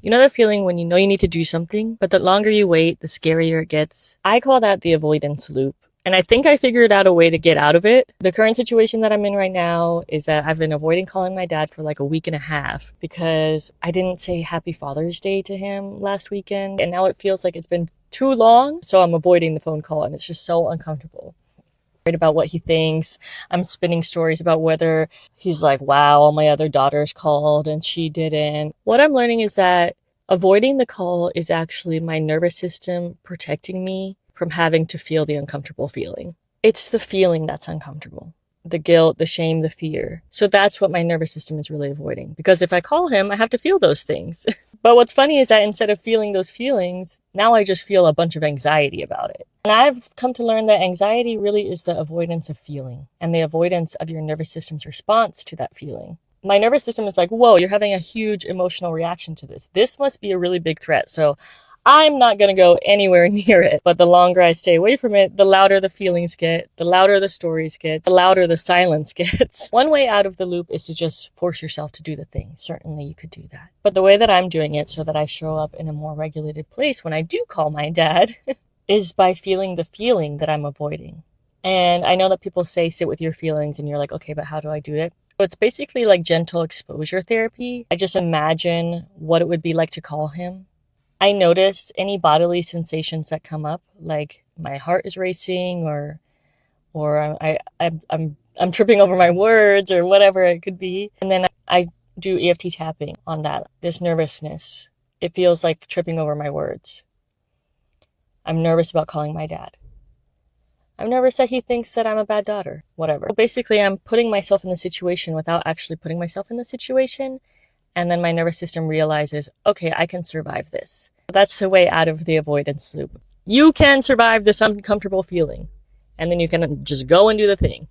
You know that feeling when you know you need to do something, but the longer you wait, the scarier it gets? I call that the avoidance loop. And I think I figured out a way to get out of it. The current situation that I'm in right now is that I've been avoiding calling my dad for like a week and a half because I didn't say Happy Father's Day to him last weekend. And now it feels like it's been too long. So I'm avoiding the phone call and it's just so uncomfortable. About what he thinks. I'm spinning stories about whether he's like, wow, all my other daughters called and she didn't. What I'm learning is that avoiding the call is actually my nervous system protecting me from having to feel the uncomfortable feeling. It's the feeling that's uncomfortable. The guilt, the shame, the fear. So that's what my nervous system is really avoiding. Because if I call him, I have to feel those things. But what's funny is that instead of feeling those feelings, now I just feel a bunch of anxiety about it. And I've come to learn that anxiety really is the avoidance of feeling and the avoidance of your nervous system's response to that feeling. My nervous system is like, whoa, you're having a huge emotional reaction to this. This must be a really big threat. So I'm not going to go anywhere near it. But the longer I stay away from it, the louder the feelings get, the louder the stories get, the louder the silence gets. One way out of the loop is to just force yourself to do the thing. Certainly you could do that. But the way that I'm doing it so that I show up in a more regulated place when I do call my dad is by feeling the feeling that I'm avoiding. And I know that people say sit with your feelings and you're like, okay, but how do I do it? So it's basically like gentle exposure therapy. I just imagine what it would be like to call him. I notice any bodily sensations that come up, like my heart is racing or I'm tripping over my words or whatever it could be. And then I do EFT tapping on that, this nervousness. It feels like tripping over my words. I'm nervous about calling my dad. I'm nervous that he thinks that I'm a bad daughter, whatever. Basically, I'm putting myself in the situation without actually putting myself in the situation. And then my nervous system realizes, okay, I can survive this. That's the way out of the avoidance loop. You can survive this uncomfortable feeling. And then you can just go and do the thing.